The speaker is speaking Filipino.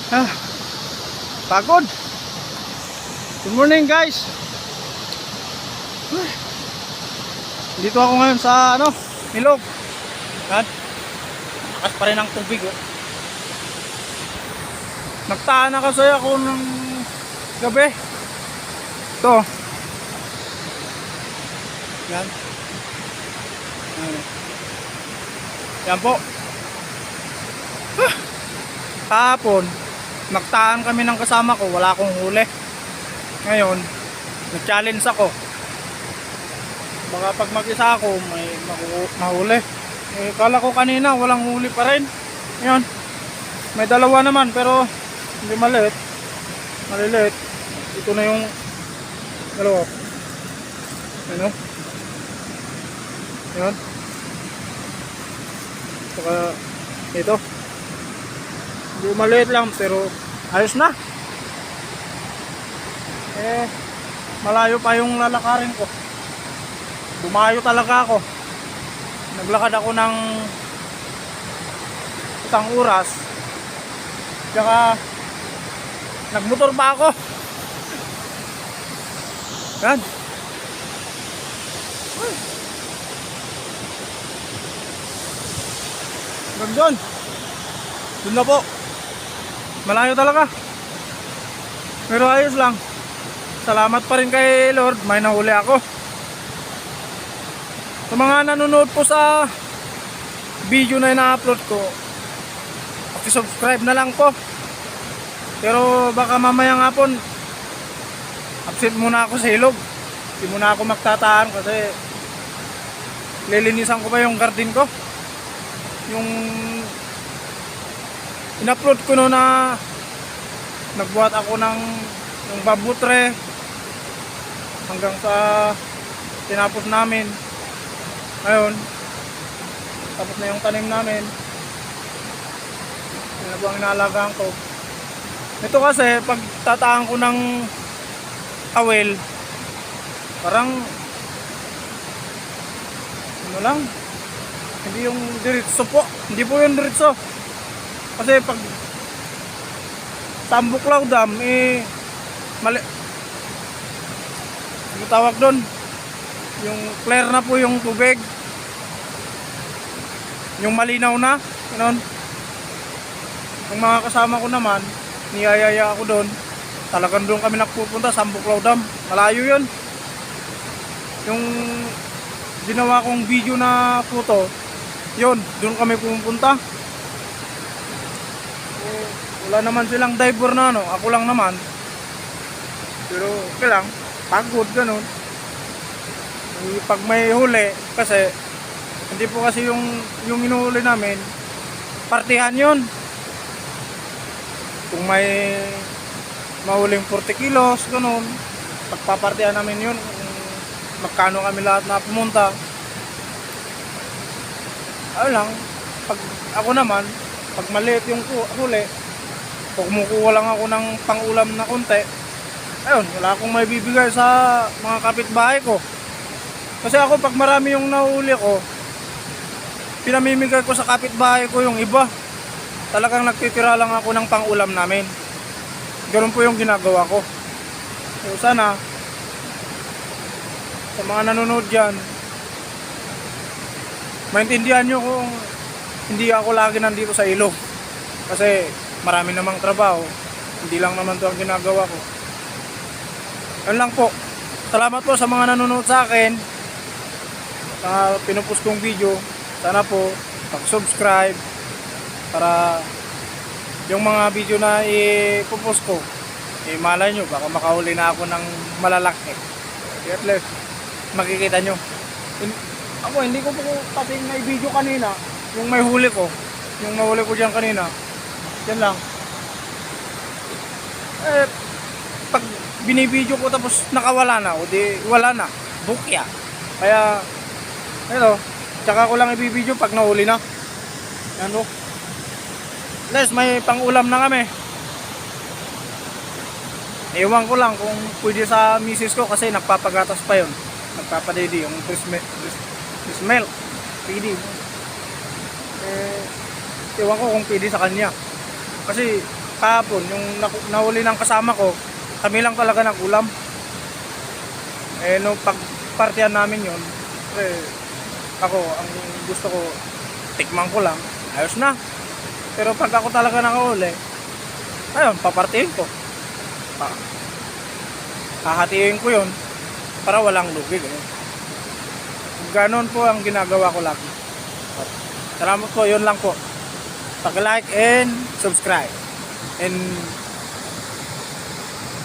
Ah, pagod. Good morning guys. Dito ako ngayon sa ilog. Yan. Lakas pa rin ang tubig oh. Nagtaan na kasi ako ng gabi. Ito. Yan. Yan po. Kahapon nagtaan kami ng kasama ko, wala akong huli. Ngayon nag-challenge ako, baka pag mag-isa ako may mahuli. Kala ko kanina walang huli pa rin. Ngayon may dalawa naman pero hindi maliliit. Ito na yung dalawa. Ano? Yan. Saka ito. Hindi maliit lang pero ayos na. Malayo pa yung lalakarin ko. Bumayo talaga ako. Naglakad ako ng isang oras. Tsaka nagmotor pa ako. Yan. Doon. Doon na po. Malayo talaga. Pero ayos lang. Salamat pa rin kay Lord, may nahuli ako. Sa mga nanonood po sa video na ina-upload ko, paki-subscribe na lang po. Pero baka mamayang hapon absent muna ako sa ilog. Hindi muna ako magtataan kasi lilinisan ko pa yung garden ko. Yung in-upload ko no na nagbuhat ako ng yung bamboo tree hanggang sa tinapos namin. Ngayon tapos na yung tanim namin. Yan na po ang inaalagaan ko. Ito kasi pag tataan ko ng awel, parang ano lang, hindi yung diretso po. Hindi po yung diretso. Kasi pag Tambuklaw Dam mali, ano tawag doon, yung clear na po yung tubig, yung malinaw na ganoon. Yung mga kasama ko naman, niyayaya ako doon, talagang doon kami nagpupunta sa Tambuklaw Dam. Malayo yun. Yung ginawa kong video na photo, yun, doon kami pupunta. Wala naman silang diver na ako lang naman. Pero okay lang, pagod ganun. Pag may huli, kasi hindi po kasi yung inuhuli namin, partihan yun. Kung may mahuling 40 kilos, ganun, pagpapartihan namin yun, magkano kami lahat na pumunta. Ayun lang, pag ako naman, pag maliit yung huli, kumukuha lang ako ng pang-ulam na konti, ayun, wala akong may bibigay sa mga kapitbahay ko. Kasi ako pag marami yung nahuli ko, pinamimigay ko sa kapitbahay ko yung iba. Talagang nagtitira lang ako ng pang-ulam namin. Ganun po yung ginagawa ko. So sana sa mga nanonood dyan, maintindihan nyo kung hindi ako lagi nandito sa ilog. Kasi marami namang trabaho, hindi lang naman ito ang ginagawa ko. Yan lang po. Salamat po sa mga nanonood sa akin, sa pinupost kong video. Sana po pag-subscribe para yung mga video na ipopost ko, malay nyo, baka makahuli na ako ng malalaki. At least makikita nyo. Ako hindi ko po pati may video kanina, yung may huli ko, yung nahuli ko dyan kanina. Yan lang. Pag binibideo ko tapos nakawala na, o di wala na, bukya. Kaya ito, tsaka ko lang ibibideo pag nahuli na. Yan o. Les, may pang-ulam na kami. Ewan ko lang kung pwede sa misis ko kasi nagpapagatas pa yun. Nagpapadede yung breast milk. Pwede. Ewan ko kung pwede sa kanya. Kasi kahapon, yung nahuli ng kasama ko, kami lang talaga nag-ulam. Eh, no, pagpartihan namin yun, ako, ang gusto ko, tikman ko lang, ayos na. Pero pag ako talaga nakahuli, ayun, papartihin ko. Hahatiin ko yun, para walang lugi. Ganon po ang ginagawa ko lagi. Salamat po, yun lang po. Pag-like and subscribe. And